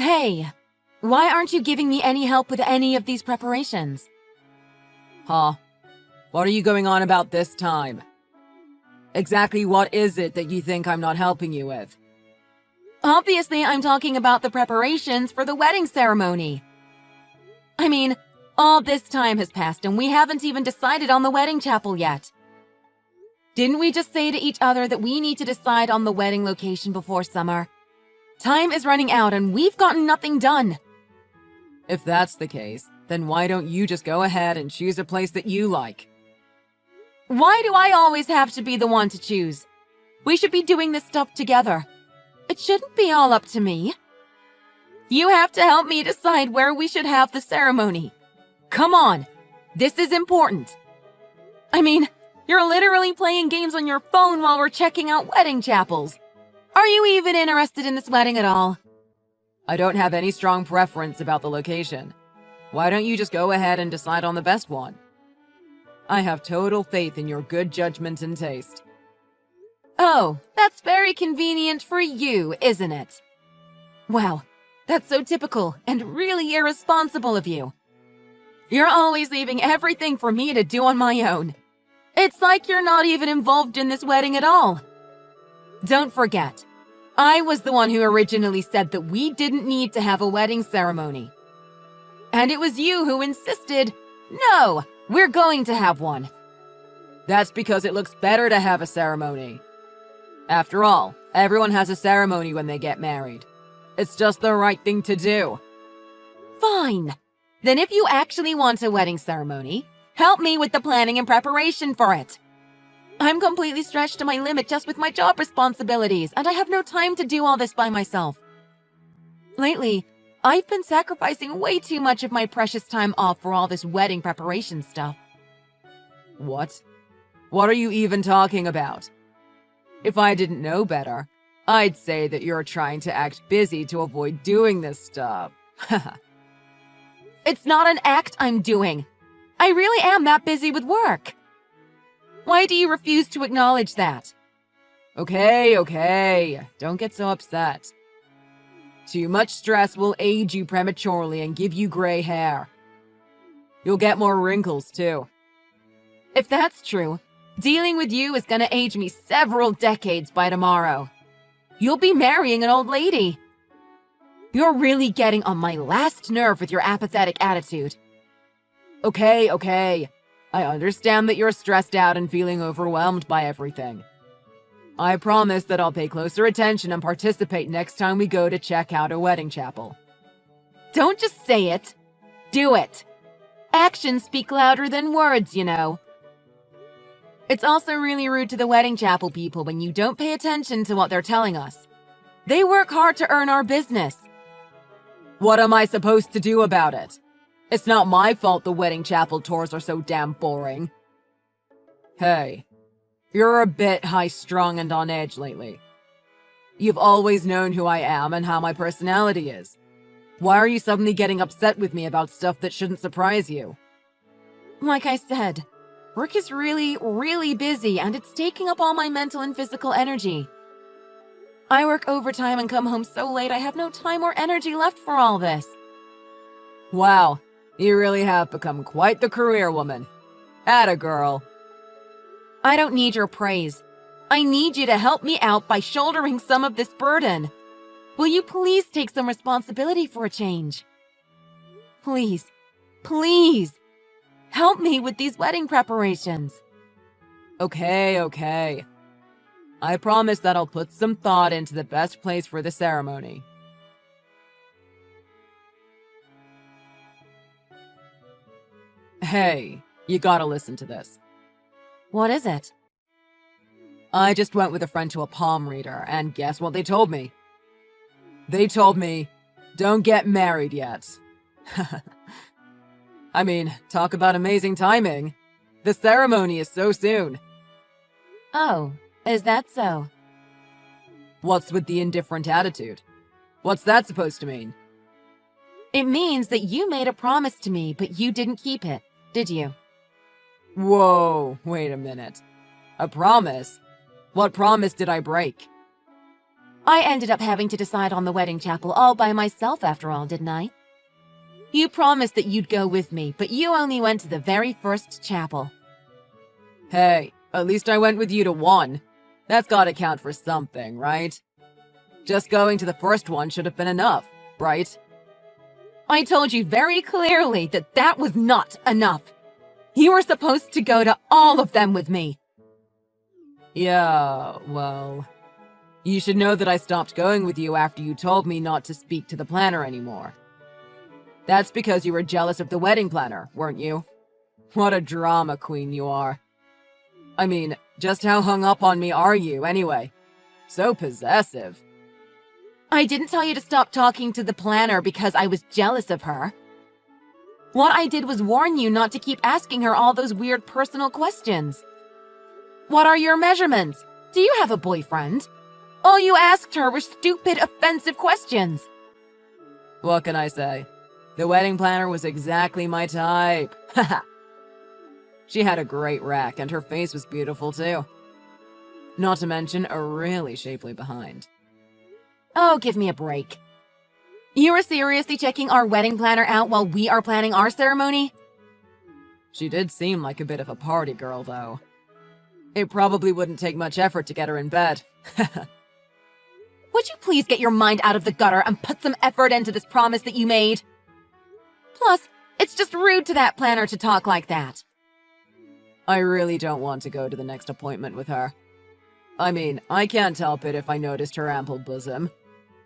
Hey, why aren't you giving me any help with any of these preparations? Huh? What are you going on about this time? Exactly what is it that you think I'm not helping you with? Obviously, I'm talking about the preparations for the wedding ceremony. I mean, all this time has passed and we haven't even decided on the wedding chapel yet. Didn't we just say to each other that we need to decide on the wedding location before summer? Time is running out and we've gotten nothing done. If that's the case, then why don't you just go ahead and choose a place that you like? Why do I always have to be the one to choose? We should be doing this stuff together. It shouldn't be all up to me. You have to help me decide where we should have the ceremony. Come on, this is important. I mean, you're literally playing games on your phone while we're checking out wedding chapels. Are you even interested in this wedding at all? I don't have any strong preference about the location. Why don't you just go ahead and decide on the best one? I have total faith in your good judgment and taste. Oh, that's very convenient for you, isn't it? Wow, that's so typical and really irresponsible of you. You're always leaving everything for me to do on my own. It's like you're not even involved in this wedding at all. Don't forget, I was the one who originally said that we didn't need to have a wedding ceremony. And it was you who insisted, no, we're going to have one. That's because it looks better to have a ceremony. After all, everyone has a ceremony when they get married. It's just the right thing to do. Fine. Then if you actually want a wedding ceremony, help me with the planning and preparation for it. I'm completely stretched to my limit just with my job responsibilities, and I have no time to do all this by myself. Lately, I've been sacrificing way too much of my precious time off for all this wedding preparation stuff. What? What are you even talking about? If I didn't know better, I'd say that you're trying to act busy to avoid doing this stuff. It's not an act I'm doing. I really am that busy with work. Why do you refuse to acknowledge that? Okay. Don't get so upset. Too much stress will age you prematurely and give you gray hair. You'll get more wrinkles, too. If that's true, dealing with you is gonna age me several decades by tomorrow. You'll be marrying an old lady. You're really getting on my last nerve with your apathetic attitude. Okay. I understand that you're stressed out and feeling overwhelmed by everything. I promise that I'll pay closer attention and participate next time we go to check out a wedding chapel. Don't just say it. Do it. Actions speak louder than words, you know. It's also really rude to the wedding chapel people when you don't pay attention to what they're telling us. They work hard to earn our business. What am I supposed to do about it? It's not my fault the wedding chapel tours are so damn boring. Hey, you're a bit high-strung and on edge lately. You've always known who I am and how my personality is. Why are you suddenly getting upset with me about stuff that shouldn't surprise you? Like I said, work is really, really busy and it's taking up all my mental and physical energy. I work overtime and come home so late I have no time or energy left for all this. Wow, you really have become quite the career woman. Atta girl. I don't need your praise. I need you to help me out by shouldering some of this burden. Will you please take some responsibility for a change? Please, help me with these wedding preparations. Okay. I promise that I'll put some thought into the best place for the ceremony. Hey, you gotta listen to this. What is it? I just went with a friend to a palm reader, and guess what they told me? They told me, don't get married yet. I mean, talk about amazing timing. The ceremony is so soon. Oh, is that so? What's with the indifferent attitude? What's that supposed to mean? It means that you made a promise to me, but you didn't keep it, did you? Whoa, wait a minute. A promise? What promise did I break? I ended up having to decide on the wedding chapel all by myself after all, didn't I? You promised that you'd go with me, but you only went to the very first chapel. Hey, at least I went with you to one. That's gotta count for something, right? Just going to the first one should have been enough, right? I told you very clearly that that was not enough. You were supposed to go to all of them with me. Yeah, well... You should know that I stopped going with you after you told me not to speak to the planner anymore. That's because you were jealous of the wedding planner, weren't you? What a drama queen you are. I mean, just how hung up on me are you, anyway? So possessive. I didn't tell you to stop talking to the planner because I was jealous of her. What I did was warn you not to keep asking her all those weird personal questions. What are your measurements? Do you have a boyfriend? All you asked her were stupid, offensive questions. What can I say? The wedding planner was exactly my type. Haha. She had a great rack, and her face was beautiful too. Not to mention a really shapely behind. Oh, give me a break. You are seriously checking our wedding planner out while we are planning our ceremony? She did seem like a bit of a party girl, though. It probably wouldn't take much effort to get her in bed. Would you please get your mind out of the gutter and put some effort into this promise that you made? Plus, it's just rude to that planner to talk like that. I really don't want to go to the next appointment with her. I mean, I can't help it if I noticed her ample bosom.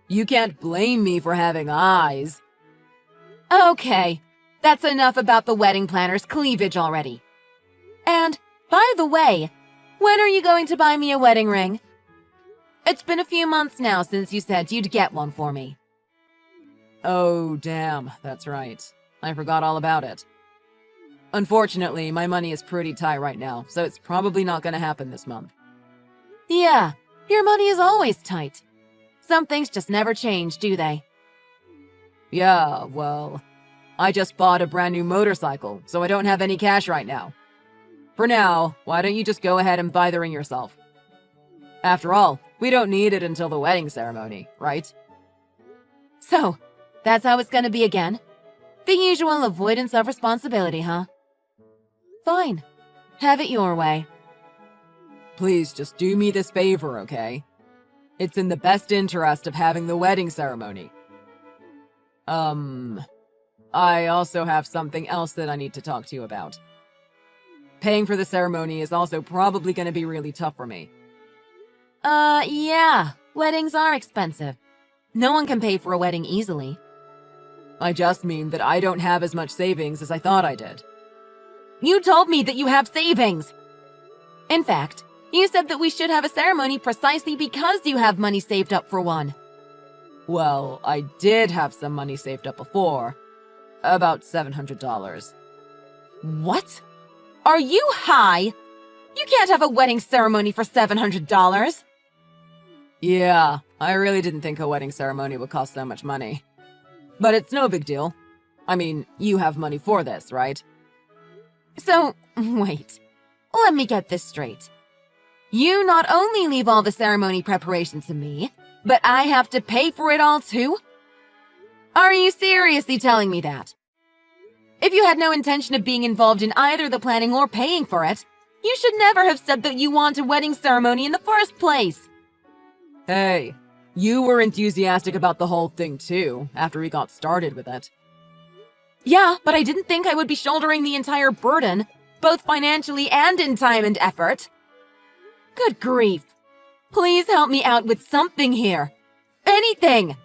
You can't blame me for having eyes. Okay, that's enough about the wedding planner's cleavage already. And, by the way, when are you going to buy me a wedding ring? It's been a few months now since you said you'd get one for me. Oh, damn, that's right. I forgot all about it. Unfortunately, my money is pretty tight right now, so it's probably not gonna happen this month. Yeah, your money is always tight. Some things just never change, do they? Yeah, well, I just bought a brand new motorcycle, so I don't have any cash right now. For now, why don't you just go ahead and buy the ring yourself? After all, we don't need it until the wedding ceremony, right? So, that's how it's gonna be again? The usual avoidance of responsibility, huh? Fine. Have it your way. Please just do me this favor, okay? It's in the best interest of having the wedding ceremony. I also have something else that I need to talk to you about. Paying for the ceremony is also probably going to be really tough for me. Yeah. Weddings are expensive. No one can pay for a wedding easily. I just mean that I don't have as much savings as I thought I did. You told me that you have savings! In fact, you said that we should have a ceremony precisely because you have money saved up for one. Well, I did have some money saved up before. About $700. What? Are you high? You can't have a wedding ceremony for $700. Yeah, I really didn't think a wedding ceremony would cost so much money. But it's no big deal. I mean, you have money for this, right? So, wait. Let me get this straight. You not only leave all the ceremony preparation to me, but I have to pay for it all too? Are you seriously telling me that? If you had no intention of being involved in either the planning or paying for it, you should never have said that you want a wedding ceremony in the first place. Hey, you were enthusiastic about the whole thing too, after we got started with it. Yeah, but I didn't think I would be shouldering the entire burden, both financially and in time and effort. Good grief. Please help me out with something here. Anything!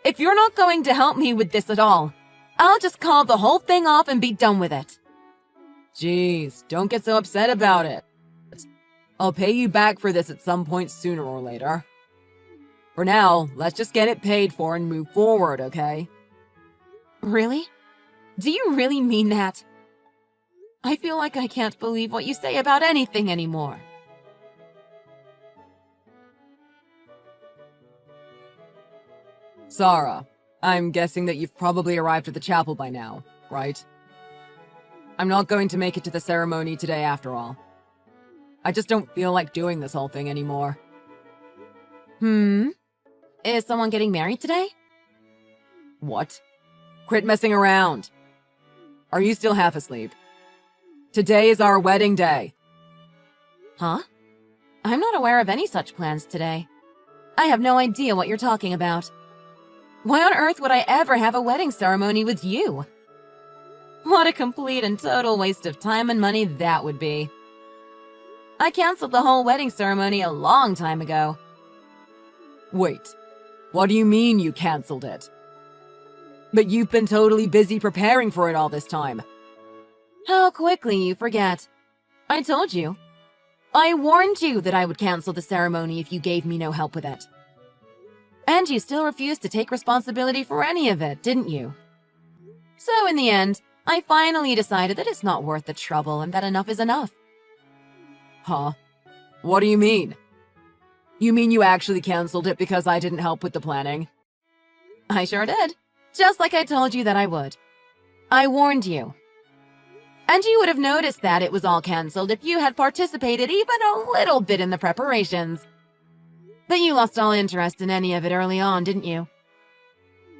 If you're not going to help me with this at all, I'll just call the whole thing off and be done with it. Jeez, don't get so upset about it. I'll pay you back for this at some point sooner or later. For now, let's just get it paid for and move forward, okay? Really? Do you really mean that? I feel like I can't believe what you say about anything anymore. Sarah, I'm guessing that you've probably arrived at the chapel by now, right? I'm not going to make it to the ceremony today after all. I just don't feel like doing this whole thing anymore. Is someone getting married today? What? Quit messing around. Are you still half asleep? Today is our wedding day. Huh? I'm not aware of any such plans today. I have no idea what you're talking about. Why on earth would I ever have a wedding ceremony with you? What a complete and total waste of time and money that would be. I canceled the whole wedding ceremony a long time ago. Wait, what do you mean you canceled it? But you've been totally busy preparing for it all this time. How quickly you forget. I told you. I warned you that I would cancel the ceremony if you gave me no help with it. And you still refused to take responsibility for any of it, didn't you? So in the end, I finally decided that it's not worth the trouble and that enough is enough. Huh? What do you mean? You mean you actually canceled it because I didn't help with the planning? I sure did. Just like I told you that I would. I warned you. And you would have noticed that it was all canceled if you had participated even a little bit in the preparations. But you lost all interest in any of it early on, didn't you?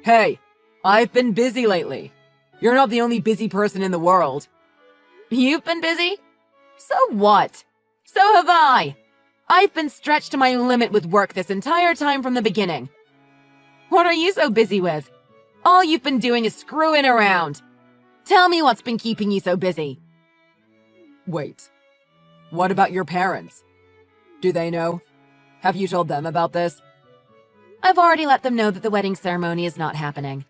Hey, I've been busy lately. You're not the only busy person in the world. You've been busy? So what? So have I. I've been stretched to my limit with work this entire time from the beginning. What are you so busy with? All you've been doing is screwing around. Tell me what's been keeping you so busy. Wait, what about your parents? Do they know? Have you told them about this? I've already let them know that the wedding ceremony is not happening.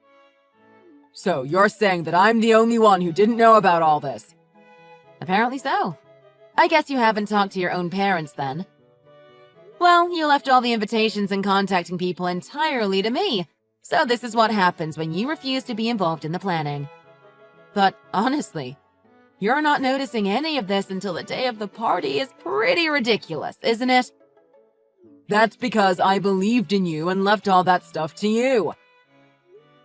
So you're saying that I'm the only one who didn't know about all this? Apparently so. I guess you haven't talked to your own parents then. Well, you left all the invitations and contacting people entirely to me, so this is what happens when you refuse to be involved in the planning. But honestly, you're not noticing any of this until the day of the party is pretty ridiculous, isn't it? That's because I believed in you and left all that stuff to you.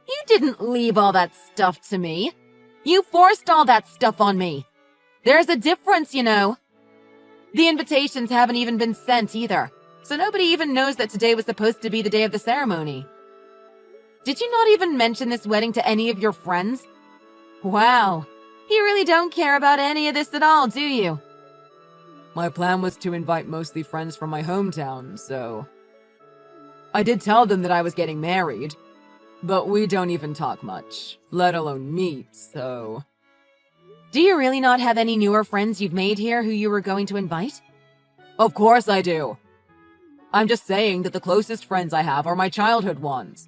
You didn't leave all that stuff to me. You forced all that stuff on me. There's a difference, you know. The invitations haven't even been sent either, so nobody even knows that today was supposed to be the day of the ceremony. Did you not even mention this wedding to any of your friends? Wow, you really don't care about any of this at all, do you? My plan was to invite mostly friends from my hometown, so... I did tell them that I was getting married, but we don't even talk much, let alone meet, so... Do you really not have any newer friends you've made here who you were going to invite? Of course I do. I'm just saying that the closest friends I have are my childhood ones.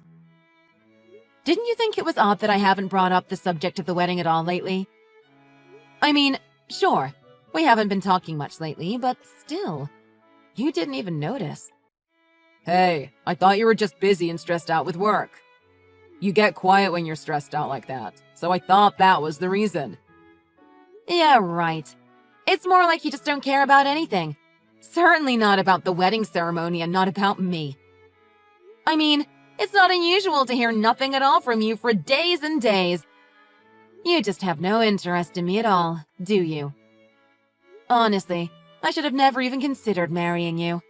Didn't you think it was odd that I haven't brought up the subject of the wedding at all lately? I mean, sure, we haven't been talking much lately, but still, you didn't even notice. Hey, I thought you were just busy and stressed out with work. You get quiet when you're stressed out like that, so I thought that was the reason. Yeah, right. It's more like you just don't care about anything. Certainly not about the wedding ceremony and not about me. I mean, it's not unusual to hear nothing at all from you for days and days. You just have no interest in me at all, do you? Honestly, I should have never even considered marrying you.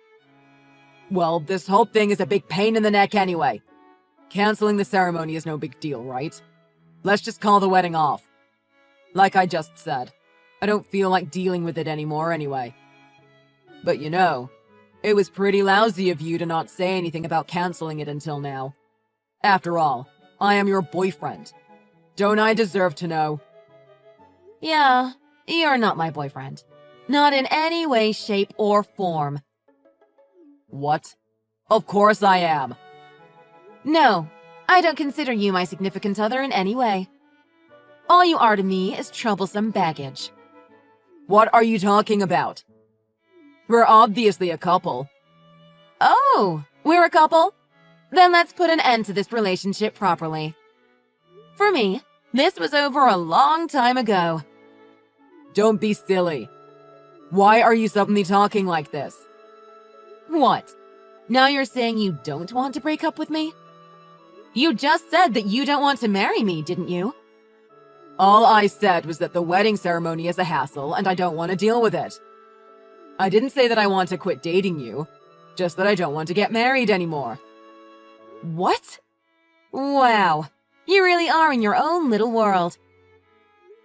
Well, this whole thing is a big pain in the neck anyway. Canceling the ceremony is no big deal, right? Let's just call the wedding off. Like I just said, I don't feel like dealing with it anymore anyway. But you know, it was pretty lousy of you to not say anything about canceling it until now. After all, I am your boyfriend. Don't I deserve to know? Yeah, you're not my boyfriend. Not in any way, shape, or form. What? Of course I am. No, I don't consider you my significant other in any way. All you are to me is troublesome baggage. What are you talking about? We're obviously a couple. Oh, we're a couple? Then let's put an end to this relationship properly. For me, this was over a long time ago. Don't be silly. Why are you suddenly talking like this? What? Now you're saying you don't want to break up with me? You just said that you don't want to marry me, didn't you? All I said was that the wedding ceremony is a hassle and I don't want to deal with it. I didn't say that I want to quit dating you. Just that I don't want to get married anymore. What? Wow, you really are in your own little world.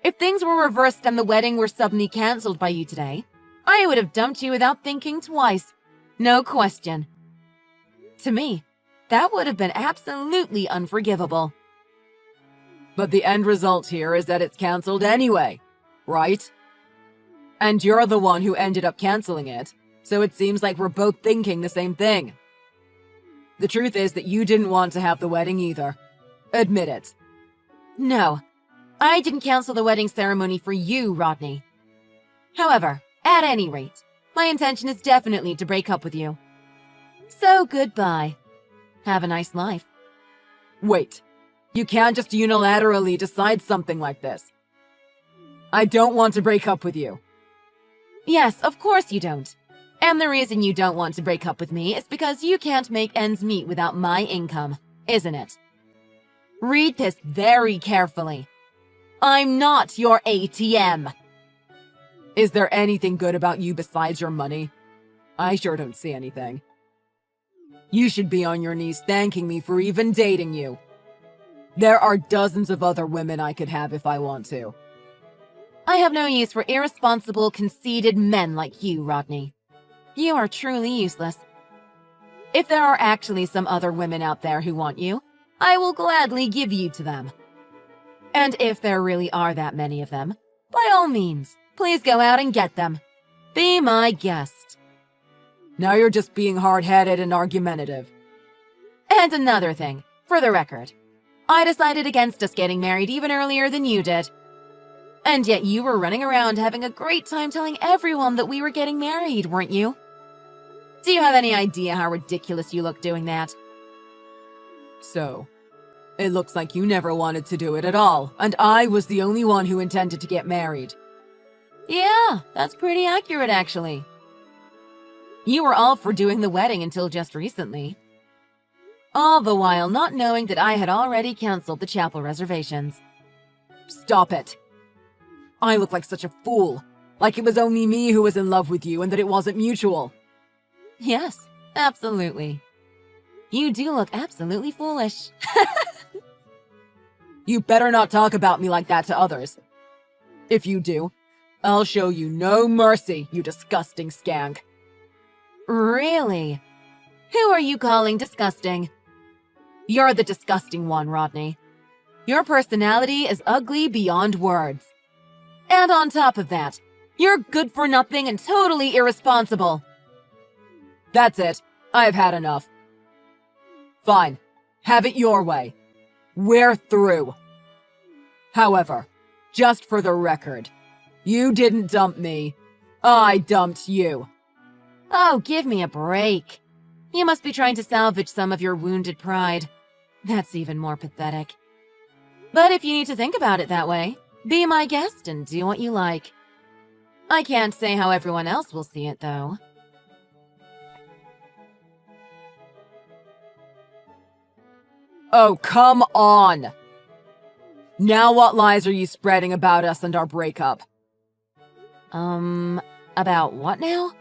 If things were reversed and the wedding were suddenly cancelled by you today, I would have dumped you without thinking twice. No question. To me, that would have been absolutely unforgivable. But the end result here is that it's cancelled anyway, right? And you're the one who ended up cancelling it, so it seems like we're both thinking the same thing. The truth is that you didn't want to have the wedding either. Admit it. No, I didn't cancel the wedding ceremony for you, Rodney. However, at any rate, my intention is definitely to break up with you. So goodbye. Have a nice life. Wait, you can't just unilaterally decide something like this. I don't want to break up with you. Yes, of course you don't. And the reason you don't want to break up with me is because you can't make ends meet without my income, isn't it? Read this very carefully. I'm not your ATM. Is there anything good about you besides your money? I sure don't see anything. You should be on your knees thanking me for even dating you. There are dozens of other women I could have if I want to. I have no use for irresponsible, conceited men like you, Rodney. You are truly useless. If there are actually some other women out there who want you, I will gladly give you to them. And if there really are that many of them, by all means, please go out and get them. Be my guest. Now you're just being hard-headed and argumentative. And another thing, for the record, I decided against us getting married even earlier than you did. And yet you were running around having a great time telling everyone that we were getting married, weren't you? Do you have any idea how ridiculous you look doing that? So, it looks like you never wanted to do it at all, and I was the only one who intended to get married. Yeah, that's pretty accurate, actually. You were all for doing the wedding until just recently. All the while not knowing that I had already canceled the chapel reservations. Stop it. I look like such a fool. Like it was only me who was in love with you and that it wasn't mutual. Yes, absolutely. You do look absolutely foolish. You better not talk about me like that to others. If you do, I'll show you no mercy, you disgusting skank. Really? Who are you calling disgusting? You're the disgusting one, Rodney. Your personality is ugly beyond words. And on top of that, you're good for nothing and totally irresponsible. That's it. I've had enough. Fine. Have it your way. We're through. However, just for the record, you didn't dump me. I dumped you. Oh, give me a break. You must be trying to salvage some of your wounded pride. That's even more pathetic. But if you need to think about it that way, be my guest and do what you like. I can't say how everyone else will see it, though. Oh, come on! Now what lies are you spreading about us and our breakup? About what now?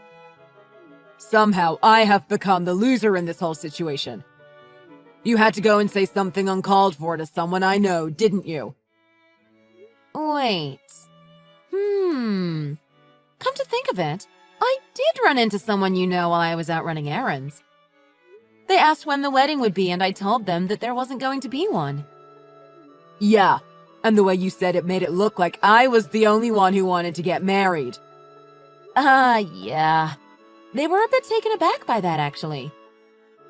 Somehow I have become the loser in this whole situation. You had to go and say something uncalled for to someone I know, didn't you? Wait. Come to think of it, I did run into someone you know while I was out running errands. They asked when the wedding would be, and I told them that there wasn't going to be one. Yeah, and the way you said it made it look like I was the only one who wanted to get married. Yeah. They were a bit taken aback by that, actually.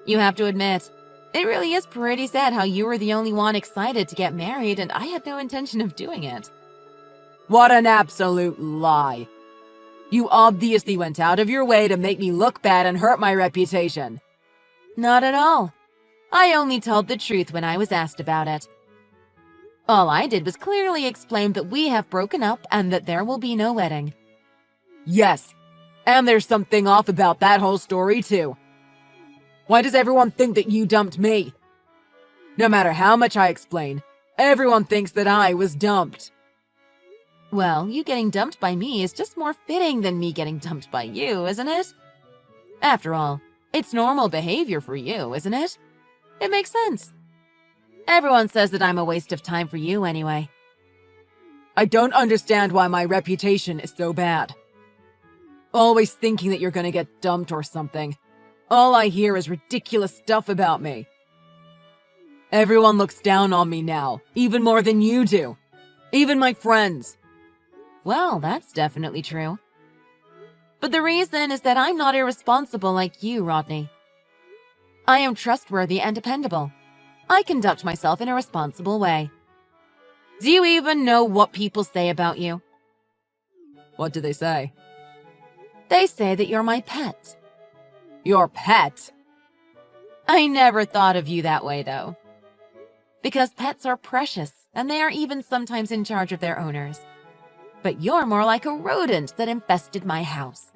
You have to admit, it really is pretty sad how you were the only one excited to get married and I had no intention of doing it. What an absolute lie. You obviously went out of your way to make me look bad and hurt my reputation. Not at all. I only told the truth when I was asked about it. All I did was clearly explain that we have broken up and that there will be no wedding. Yes, and there's something off about that whole story too. Why does everyone think that you dumped me? No matter how much I explain, everyone thinks that I was dumped. Well, you getting dumped by me is just more fitting than me getting dumped by you, isn't it? After all, It's normal behavior for you, isn't it? It makes sense. Everyone says that I'm a waste of time for you anyway. I don't understand why my reputation is so bad. Always thinking that you're gonna get dumped or something. All I hear is ridiculous stuff about me. Everyone looks down on me now, even more than you do. Even my friends. Well, that's definitely true. But the reason is that I'm not irresponsible like you, Rodney. I am trustworthy and dependable. I conduct myself in a responsible way. Do you even know what people say about you? What do they say? They say that you're my pet. Your pet? I never thought of you that way, though. Because pets are precious, and they are even sometimes in charge of their owners. But you're more like a rodent that infested my house.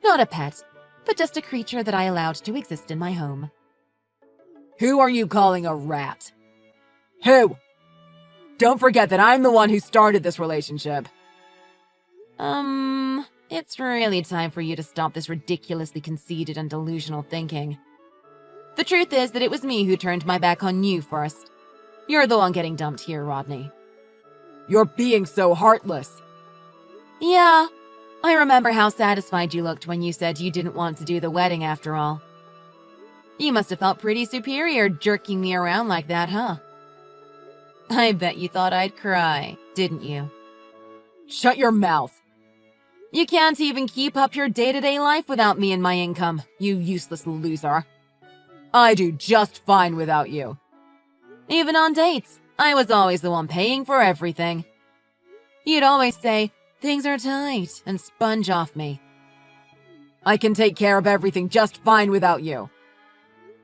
Not a pet, but just a creature that I allowed to exist in my home. Who are you calling a rat? Who? Don't forget that I'm the one who started this relationship. It's really time for you to stop this ridiculously conceited and delusional thinking. The truth is that it was me who turned my back on you first. You're the one getting dumped here, Rodney. You're being so heartless. Yeah, I remember how satisfied you looked when you said you didn't want to do the wedding after all. You must have felt pretty superior jerking me around like that, huh? I bet you thought I'd cry, didn't you? Shut your mouth. You can't even keep up your day-to-day life without me and my income, you useless loser. I do just fine without you. Even on dates, I was always the one paying for everything. You'd always say, things are tight, and sponge off me. I can take care of everything just fine without you.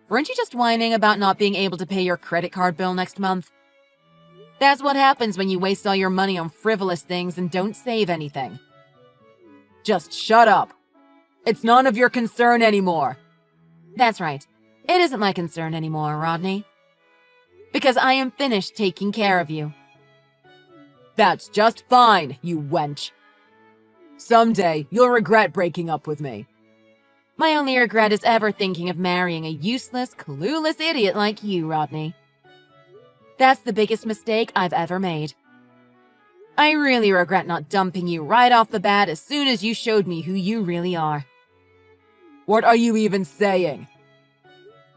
Weren't you just whining about not being able to pay your credit card bill next month? That's what happens when you waste all your money on frivolous things and don't save anything. Just shut up. It's none of your concern anymore. That's right. It isn't my concern anymore, Rodney. Because I am finished taking care of you. That's just fine, you wench. Someday, you'll regret breaking up with me. My only regret is ever thinking of marrying a useless, clueless idiot like you, Rodney. That's the biggest mistake I've ever made. I really regret not dumping you right off the bat as soon as you showed me who you really are. What are you even saying?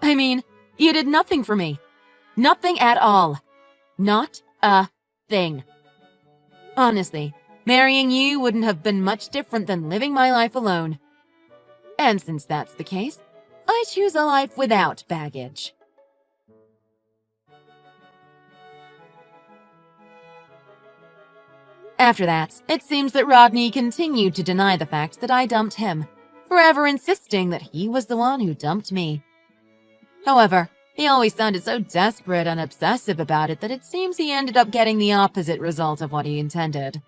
I mean, you did nothing for me. Nothing at all. Not a thing. Honestly, marrying you wouldn't have been much different than living my life alone. And since that's the case, I choose a life without baggage. After that, it seems that Rodney continued to deny the fact that I dumped him, forever insisting that he was the one who dumped me. However, he always sounded so desperate and obsessive about it that it seems he ended up getting the opposite result of what he intended.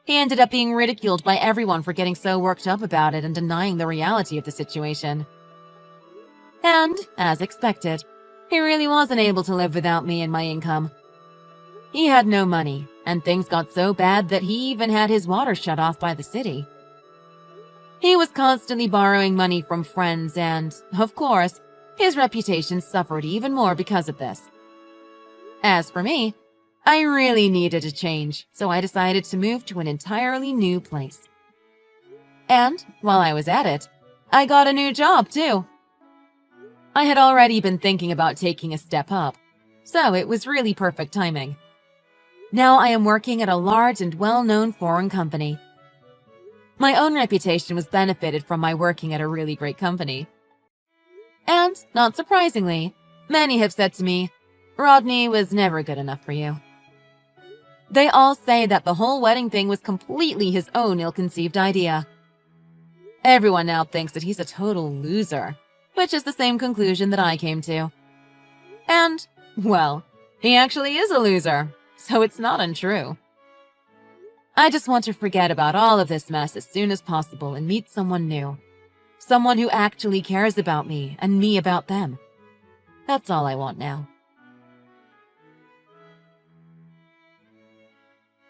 He ended up being ridiculed by everyone for getting so worked up about it and denying the reality of the situation. And, as expected, he really wasn't able to live without me and my income. He had no money, and things got so bad that he even had his water shut off by the city. He was constantly borrowing money from friends and, of course, his reputation suffered even more because of this. As for me, I really needed a change, so I decided to move to an entirely new place. And, while I was at it, I got a new job, too. I had already been thinking about taking a step up, so it was really perfect timing. Now I am working at a large and well-known foreign company. My own reputation was benefited from my working at a really great company. And, not surprisingly, many have said to me, Rodney was never good enough for you. They all say that the whole wedding thing was completely his own ill-conceived idea. Everyone now thinks that he's a total loser, which is the same conclusion that I came to. And, well, he actually is a loser, so it's not untrue. I just want to forget about all of this mess as soon as possible and meet someone new. Someone who actually cares about me and me about them. That's all I want now.